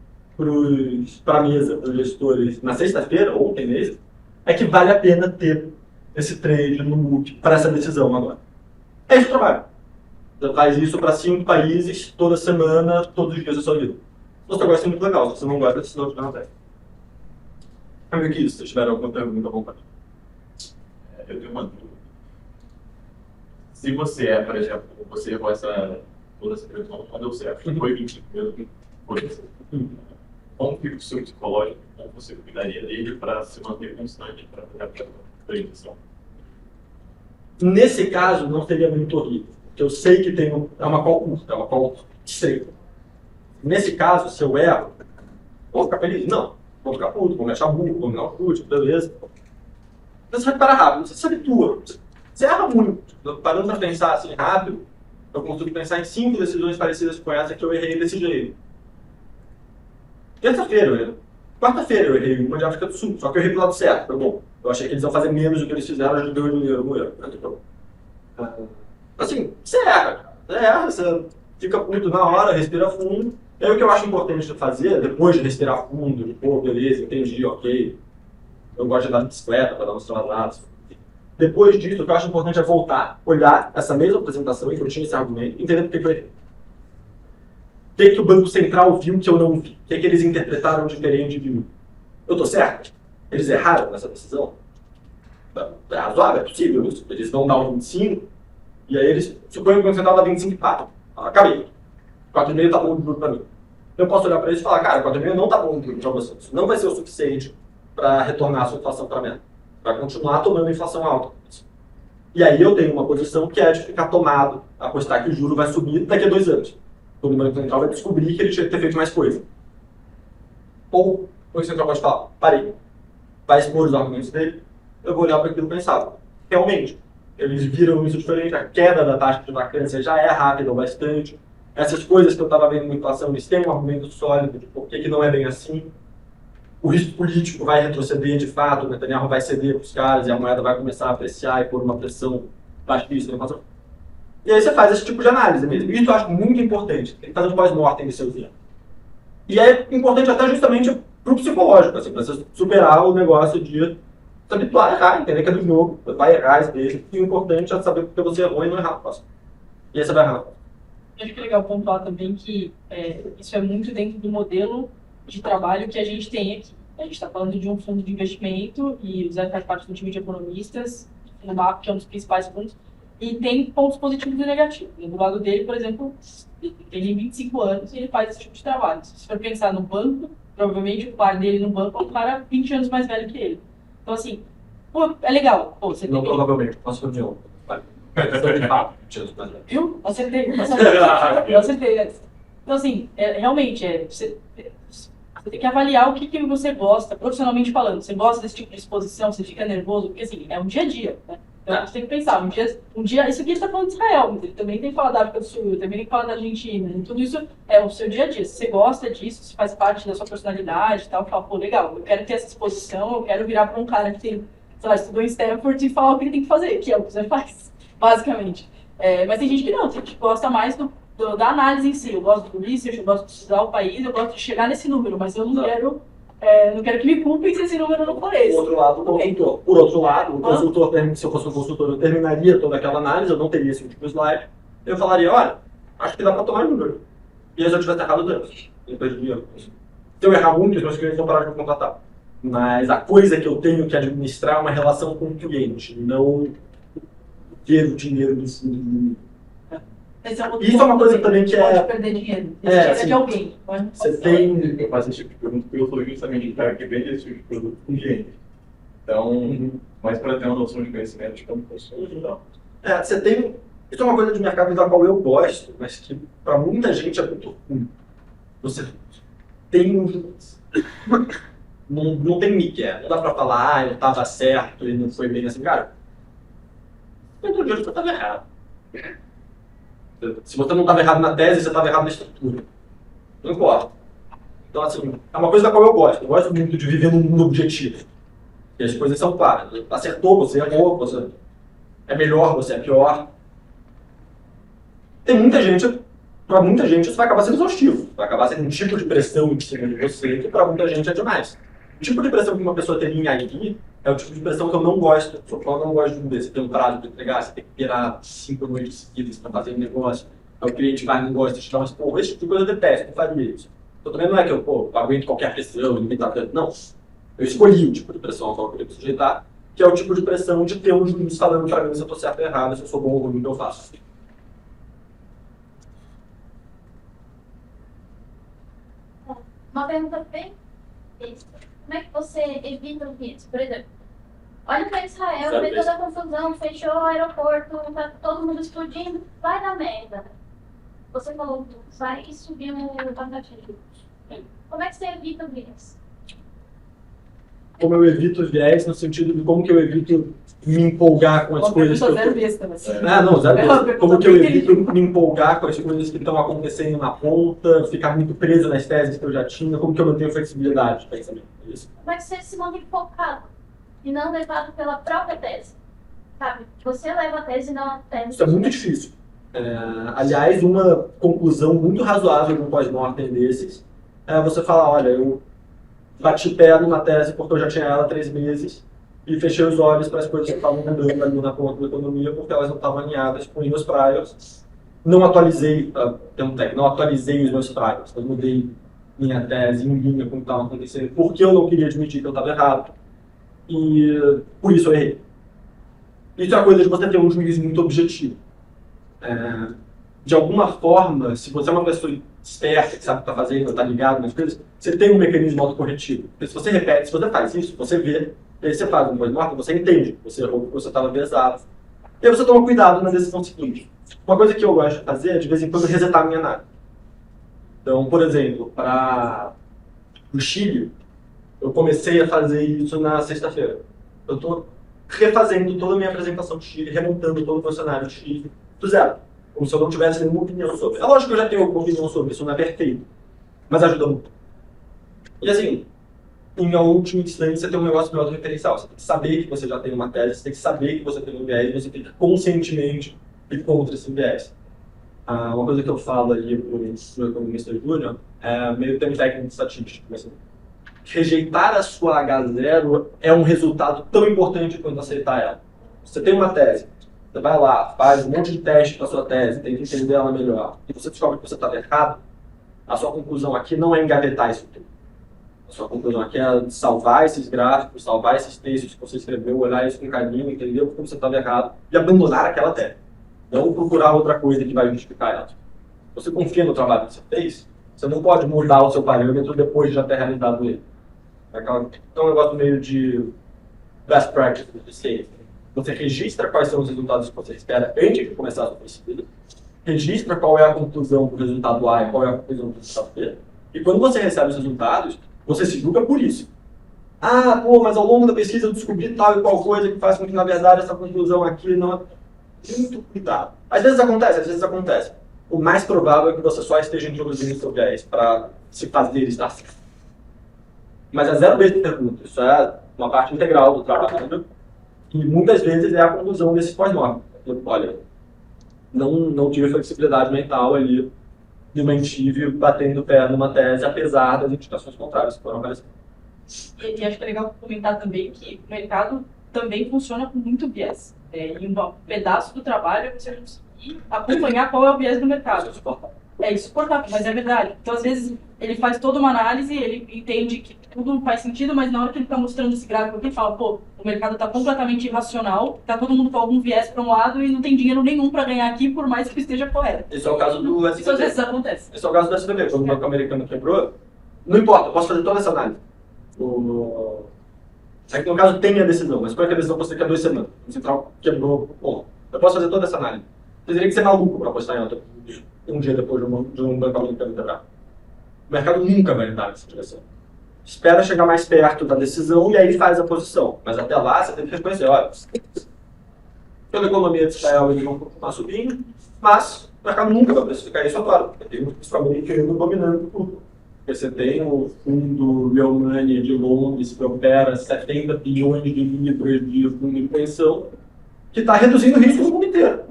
para a mesa, para os gestores, na sexta-feira, ontem mesmo, é que vale a pena ter esse trade no MUT para essa decisão agora. É esse o trabalho. Você faz isso para 5 países, toda semana, todos os dias da sua vida. Se você gosta, é muito legal. Se você não gosta, senão não tem. É meio que isso. Se tiver alguma pergunta, vamos para. Eu tenho uma dúvida. Se você por exemplo, você errou toda essa previsão, não deu certo, foi 25 mesmo, foi assim. Como fica o seu psicológico, como você cuidaria dele para se manter constante, para fazer a previsão? Nesse caso, não seria muito horrível, porque eu sei que é uma call curta, é uma call estreita. Nesse caso, se eu erro, vou ficar feliz? Não. Vou ficar puto, vou me achar burro, vou me dar um chute, beleza. Então você vai parar rápido, você se habitua. Você erra muito. Parando para pensar assim rápido, eu consigo pensar em 5 decisões parecidas com essa que eu errei desse jeito. Terça-feira eu errei. Quarta-feira eu errei uma de África do Sul, só que eu errei pro lado certo, foi bom. Eu achei que eles iam fazer menos do que eles fizeram, eu deu no erro. Assim, você erra, cara. Você erra, você fica puto na hora, respira fundo. E aí o que eu acho importante de fazer, depois de respirar fundo, de pô, beleza, entendi, ok. Eu gosto de andar de bicicleta para dar uns travados. Depois disso, o que eu acho importante é voltar, olhar essa mesma apresentação em que eu tinha esse argumento, entender por que eu errei. O que o Banco Central viu que eu não vi? O que eles interpretaram diferente de mim? Eu estou certo? Eles erraram nessa decisão? É razoável, é possível isso. Eles vão dar um 25, e aí eles supõem que o Banco Central dá 25 e pá. Acabei. 4,5 tá bom de juro para mim. Eu posso olhar para eles e falar, cara, 4,5 não tá bom de juro para você. Isso não vai ser o suficiente para retornar a sua inflação para a meta. Vai continuar tomando inflação alta. E aí eu tenho uma posição que é de ficar tomado, apostar que o juro vai subir daqui a 2 anos. Quando o Banco Central vai descobrir que ele tinha que ter feito mais coisa. Ou o Banco Central pode falar, parei, vai expor os argumentos dele, eu vou olhar para aquilo e pensar, realmente, eles viram isso diferente, a queda da taxa de vacância já é rápida o bastante, essas coisas que eu estava vendo na inflação, eles têm um argumento sólido de por que não é bem assim. O risco político vai retroceder de fato, o Netanyahu vai ceder para os caras e a moeda vai começar a apreciar e pôr uma pressão baixíssima na inflação. E aí você faz esse tipo de análise mesmo. Isso eu acho muito importante. Tem que fazer um pós-mortem de seus erros. E é importante até justamente para o psicológico, assim, para você superar o negócio de se habituar a errar, entender que é do jogo, vai errar às vezes. E o importante é saber porque você errou e não errar no próximo. E aí você vai errar. Acho que é legal pontuar também que isso é muito dentro do modelo de trabalho que a gente tem aqui. A gente está falando de um fundo de investimento e o Zé faz parte do time de economistas, no MAP, que é um dos principais fundos, e tem pontos positivos e negativos. Do lado dele, por exemplo, ele tem 25 anos e ele faz esse tipo de trabalho. Se você for pensar no banco, provavelmente o par dele no banco é um cara 20 anos mais velho que ele. Então, assim, pô, é legal. Pô, você não, tem... provavelmente, posso de um. Viu? Acertei. Eu acertei. Então, assim, realmente, você tem que avaliar o que você gosta, profissionalmente falando. Você gosta desse tipo de exposição, você fica nervoso, porque, assim, é um dia a dia, né? Então a gente tem que pensar, um dia isso aqui ele está falando de Israel, mas ele também tem que falar da África do Sul, ele também tem que falar da Argentina, e tudo isso é o seu dia a dia. Se você gosta disso, se faz parte da sua personalidade e tal, fala, pô, legal, eu quero ter essa exposição, eu quero virar para um cara que tem, sei lá, estudou em Stanford e falar o que ele tem que fazer, que é o que você faz, basicamente. Mas tem gente que não, tem gente que gosta mais da análise em si. Eu gosto do research, eu gosto de estudar o país, eu gosto de chegar nesse número, mas eu não quero que me culpem se esse número não for esse. Por outro lado, o consultor. Por outro lado, o consultor, se eu fosse um consultor, eu terminaria toda aquela análise, eu não teria esse último slide, eu falaria, olha, acho que dá para tomar número. E aí, se eu tivesse errado, eu depois do dinheiro. Se eu errar muito, os meus clientes vão parar de me contratar. Mas a coisa que eu tenho que administrar é uma relação com o cliente, não ter o dinheiro do fundo. Isso é uma coisa também que pode perder dinheiro. Chega assim, de alguém. Você tem... Eu faço esse tipo de pergunta porque eu sou justamente o cara que vende esse tipo de produto com cliente. Então, mais para ter uma noção de conhecimento de como funciona e tal. Você tem... Isso é uma coisa de mercado da qual eu gosto, mas que para muita gente é muito ruim. Você tem... Não tem migué. Não dá para falar, eu estava certo e não foi bem assim. Cara, todo dia você estava errado. Se você não estava errado na tese, você estava errado na estrutura. Não importa. Então, assim, é uma coisa da qual eu gosto. Eu gosto muito de viver num mundo objetivo. E as coisas são claras. Acertou, você errou, você é melhor, você é pior. Tem muita gente, para muita gente isso vai acabar sendo exaustivo. Vai acabar sendo um tipo de pressão em cima de você que para muita gente é demais. O tipo de pressão que uma pessoa tem em IT é o tipo de pressão que eu não gosto. Eu não gosto de viver. Você tem um prazo para entregar, você tem que virar 5 noites seguidas para fazer um negócio. Aí o cliente vai, não gosta de te dar umas porra. Esse tipo de coisa eu detesto, não faria isso. Então também não é que eu aguento qualquer pressão, limitar. Não. Eu escolhi o tipo de pressão ao qual eu queria me sujeitar, que é o tipo de pressão de ter um juiz falando para mim se eu estou certo ou errado, se eu sou bom ou ruim no que eu faço. Uma pergunta bem besta. Como é que você evita o risco? Por exemplo, olha para Israel, vê toda a confusão, fechou o aeroporto, tá todo mundo explodindo, vai dar merda. Você falou, vai subir o aplicativo. Como é que você evita o risco? Como eu evito os viés, no sentido de como que eu evito me empolgar com as coisas que eu zero tô... besta, mas... Não, zero besta. Como que eu evito me empolgar com as coisas que estão acontecendo na ponta, ficar muito preso nas teses que eu já tinha, como que eu mantenho flexibilidade de pensamento? Isso. Como é que você se mantém focado e não levado pela própria tese? Sabe? Você leva a tese e não a tese. Isso é muito difícil. Aliás, uma conclusão muito razoável de um pós-mortem desses é você falar, olha, eu bati pé numa tese porque eu já tinha ela há 3 meses e fechei os olhos para as coisas que estavam mudando ali na ponta da economia porque elas não estavam alinhadas com os meus priors. Não atualizei, não atualizei os meus priors, eu mudei minha tese em linha com o que estava acontecendo porque eu não queria admitir que eu estava errado e por isso eu errei. Isso é uma coisa de você ter um juízo muito objetivo. De alguma forma, se você é uma pessoa esperta, que sabe o que está fazendo, está ligado nas coisas, você tem um mecanismo autocorretivo. Porque se você repete, se você faz isso, você vê, e aí você faz um pós-mortem, você entende que você errou, que você estava pesado. E aí você toma cuidado na decisão seguinte. Uma coisa que eu gosto de fazer é, de vez em quando, resetar a minha análise. Então, por exemplo, para o Chile, eu comecei a fazer isso na sexta-feira. Eu estou refazendo toda a minha apresentação de Chile, remontando todo o meu cenário de Chile, do zero. Como se eu não tivesse nenhuma opinião sobre. É lógico que eu já tenho alguma opinião sobre, isso não é perfeito. Mas ajuda muito. E assim, em última instância, você tem um negócio meio autorreferencial. Você tem que saber que você já tem uma tese, você tem que saber que você tem um viés, você tem que conscientemente ir contra esse viés. Uma coisa que eu falo ali para o economista júnior é meio termo técnico de estatística. Assim, rejeitar a sua H0 é um resultado tão importante quanto aceitar ela. Você tem uma tese. Você vai lá, faz um monte de teste para a sua tese, tem que entender ela melhor, e você descobre que você estava errado, a sua conclusão aqui não é engavetar isso tudo. A sua conclusão aqui é salvar esses gráficos, salvar esses textos que você escreveu, olhar isso com carinho, entender como você estava errado e abandonar aquela tese. Não procurar outra coisa que vai justificar ela. Você confia no trabalho que você fez, você não pode mudar o seu parâmetro depois de já ter realizado ele. Então é um negócio meio de best practice de ciência. Você registra quais são os resultados que você espera antes de começar a sua pesquisa, registra qual é a conclusão do resultado A e qual é a conclusão do resultado B, e quando você recebe os resultados, você se julga por isso. Ah, pô, mas ao longo da pesquisa eu descobri tal e qual coisa que faz com que, na verdade, essa conclusão aqui não... Muito cuidado. Às vezes acontece. O mais provável é que você só esteja introduzindo seu viés para se fazer estar certo. Mas é zero vez de pergunta. Isso é uma parte integral do trabalho e muitas vezes é a conclusão desse pós-mortem. Olha, não tive flexibilidade mental ali e mantive batendo o pé numa tese, apesar das indicações contrárias que foram aparecendo. E acho que é legal comentar também que o mercado também funciona com muito viés. E um pedaço do trabalho é você conseguir acompanhar qual é o viés do mercado. É insuportável, mas é verdade. Então, às vezes, ele faz toda uma análise, ele entende que tudo faz sentido, mas na hora que ele está mostrando esse gráfico aqui, ele fala, pô, o mercado está completamente irracional, está todo mundo com algum viés para um lado e não tem dinheiro nenhum para ganhar aqui, por mais que esteja correto. Esse é o caso do Isso às vezes SVB. acontece. Esse é o caso do SVB. Quando o banco americano quebrou, não importa, eu posso fazer toda essa análise. É que no caso tem a decisão, mas qual é que a decisão você quer 2 semanas? O Central quebrou, bom, eu posso fazer toda essa análise. Você teria que ser maluco para apostar em alta um dia depois de um banco americano quebrar. O mercado nunca vai dar nessa direção. Espera chegar mais perto da decisão e aí faz a posição. Mas até lá você tem que reconhecer, olha, pela economia de Israel eles vão continuar subindo, mas o mercado nunca vai precificar isso agora, porque tem um americano dominando tudo. Você tem o fundo Real Money de Londres que opera 70 bilhões de libras de fundo de pensão, que está reduzindo o risco no mundo inteiro.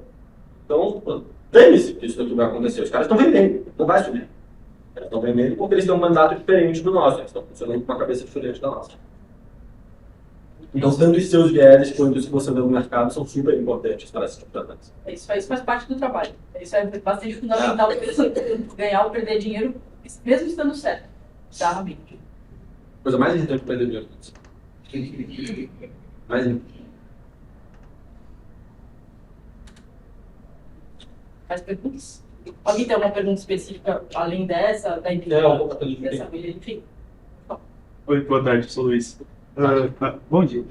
Então, dane-se que isso aqui vai acontecer. Os caras estão vendendo, não vai subir. Eles estão vendendo porque eles têm um mandato diferente do nosso, eles estão funcionando com uma cabeça diferente da nossa. Então, tanto os seus viéses quanto os que você vê no mercado são super importantes para esse tipo de análise. Isso faz parte do trabalho. Isso é bastante fundamental para você ganhar ou perder dinheiro, mesmo estando certo. Claramente. Coisa mais irritante que perder dinheiro. Mais irritante. Faz perguntas? Alguém tem alguma pergunta específica além dessa? Da enfim. Oi, boa tarde, sou o Luiz. Bom dia.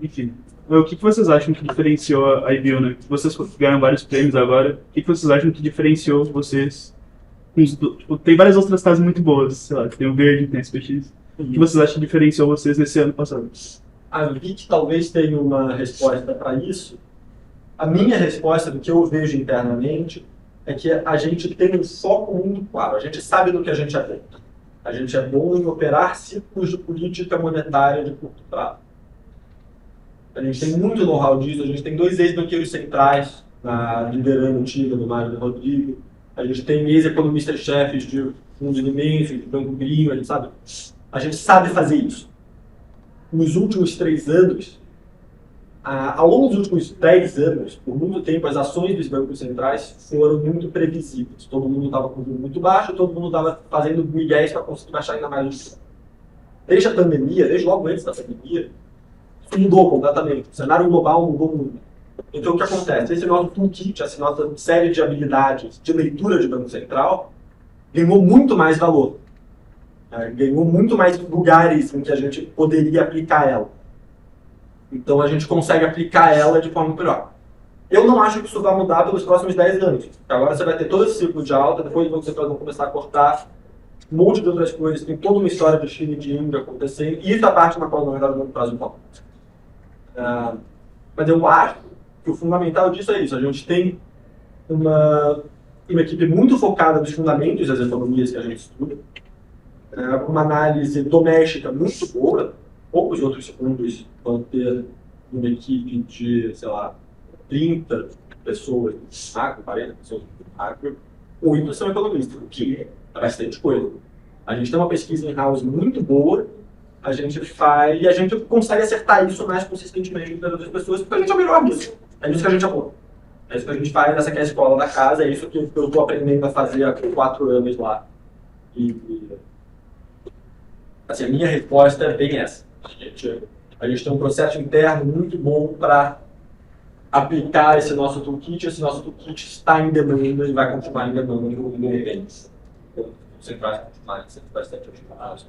Enfim, o que vocês acham que diferenciou a IBIO, né? Vocês ganharam vários prêmios agora. O que vocês acham que diferenciou vocês? Tipo, tem várias outras casas muito boas, sei lá, tem o Verde, tem a SPX. O que vocês acham que diferenciou vocês nesse ano passado? A VIT talvez tenha uma resposta para isso. A minha resposta do que eu vejo internamente é que a gente tem um foco muito claro. A gente sabe no que a gente é bom. A gente é bom em operar ciclos de política monetária de curto prazo. A gente tem muito know-how disso. A gente tem 2 ex-banqueiros centrais liderando o time do Mário e do Rodrigo. A gente tem ex-economistas-chefes de fundos imensos, de Banco Gringo. A gente sabe fazer isso. Nos últimos 3 anos, ao longo dos últimos 10 anos, por muito tempo, as ações dos bancos centrais foram muito previsíveis. Todo mundo estava com juros muito baixo, todo mundo estava fazendo miguéis para conseguir baixar ainda mais o juros. Desde a pandemia, desde logo antes da pandemia, isso mudou completamente. O cenário global mudou muito. Então, o que acontece? Esse nosso toolkit, essa nossa série de habilidades de leitura de Banco Central, ganhou muito mais valor. Ganhou muito mais lugares em que a gente poderia aplicar ela. Então, a gente consegue aplicar ela de forma melhor. Eu não acho que isso vai mudar pelos próximos 10 anos. Agora você vai ter todo esse ciclo de alta, depois os bancos centrais vão começar a cortar um monte de outras coisas, tem toda uma história de China e de Índia acontecendo, e isso é a parte na qual, na verdade, o longo prazo importa. Mas eu acho que o fundamental disso é isso. A gente tem uma equipe muito focada nos fundamentos das economias que a gente estuda, uma análise doméstica muito boa. Poucos outros fundos vão ter uma equipe de, sei lá, 30 pessoas no macro, 40 pessoas no macro, 8 são economistas, o que é bastante coisa. A gente tem uma pesquisa in-house muito boa, a gente faz e a gente consegue acertar isso mais consistentemente das outras pessoas, porque a gente é o melhor nisso. É isso que a gente é bom. É isso que a gente faz, essa que é a escola da casa, é isso que eu estou aprendendo a fazer há 4 anos lá. Assim, a minha resposta é bem essa. A gente tem um processo interno muito bom para aplicar esse nosso toolkit. Esse nosso toolkit está em demanda e vai continuar em demanda no evento. Você vai continuar sendo bastante ativado.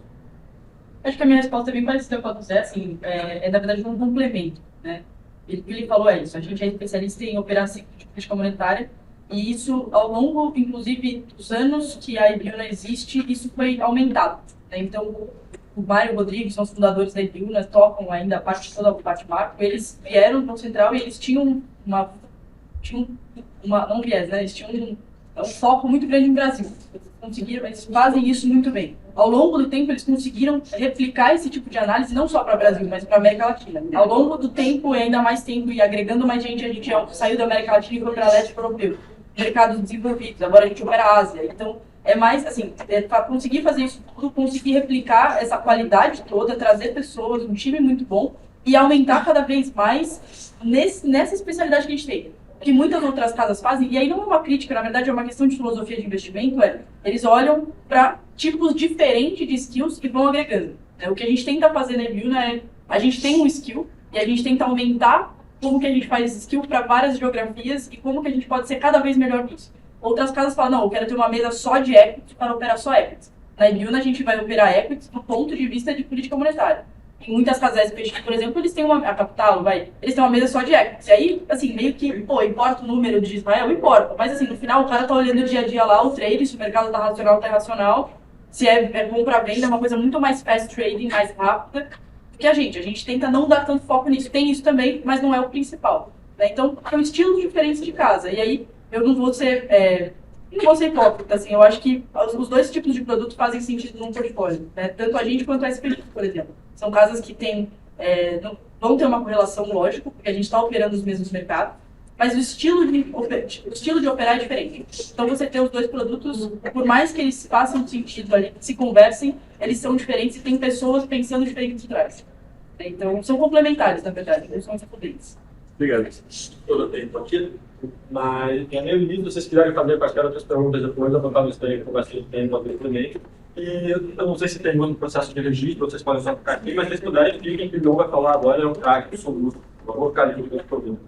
Acho que a minha resposta é bem parecida com a do Zé, assim, na verdade um complemento, né? O que ele falou é isso, a gente é especialista em operar ciclo de política monetária e isso, ao longo, inclusive, dos anos que a IBIO não existe, isso foi aumentado, né? Então, o Mário e o Rodrigo, são os fundadores da Ibiúna, tocam ainda toda a parte macro, eles vieram no Central e eles tinham não viés, né? Eles tinham um foco muito grande no Brasil. Eles fazem isso muito bem. Ao longo do tempo, eles conseguiram replicar esse tipo de análise não só para o Brasil, mas para a América Latina. Ao longo do tempo, e ainda mais tempo, e agregando mais gente, a gente saiu da América Latina e foi para leste europeu. Mercados desenvolvidos, agora a gente opera a Ásia. Então, é mais, assim, para conseguir fazer isso tudo, conseguir replicar essa qualidade toda, trazer pessoas, um time muito bom, e aumentar cada vez mais nessa especialidade que a gente tem. Que muitas outras casas fazem, e aí não é uma crítica, na verdade é uma questão de filosofia de investimento, eles olham para tipos diferentes de skills e vão agregando. O que a gente tenta fazer na Ibiúna a gente tem um skill, e a gente tenta aumentar como que a gente faz esse skill para várias geografias e como que a gente pode ser cada vez melhor nisso. Outras casas falam, não, eu quero ter uma mesa só de equity para operar só equity. Na Ibiúna a gente vai operar equity do ponto de vista de política monetária. Em muitas casas SPX, por exemplo, eles têm a Capital, eles têm uma mesa só de equity. E aí, assim, meio que, importa o número de Israel? Importa. Mas, assim, no final, o cara tá olhando o dia a dia lá, o trade, se o mercado tá racional, tá irracional. Se é compra-venda, é uma coisa muito mais fast trading, mais rápida que a gente. A gente tenta não dar tanto foco nisso. Tem isso também, mas não é o principal. Né? Então, são estilos diferentes de casa. E aí, eu não vou ser hipócrita, assim. Eu acho que os dois tipos de produto fazem sentido num portfólio. Né? Tanto a gente quanto a SPX, por exemplo. São casas que vão ter uma correlação, lógico, porque a gente está operando os mesmos mercados, mas o estilo de operar é diferente. Então, você ter os dois produtos, por mais que eles façam sentido ali, se conversem, eles são diferentes e tem pessoas pensando diferente de trás. Então, são complementares, na verdade, não são excludentes. Obrigado. Todo o tempo aqui, mas é meio lindo, se vocês quiserem fazer quaisquer outras perguntas depois, eu vou botar no Instagram com bastante tempo aqui também. E eu não sei se tem algum processo de registro, vocês podem só ficar aqui, mas se vocês puderem, fiquem, que o João vai falar agora, é um craque absoluto. Eu vou ficar ali com o que eu estou ouvindo.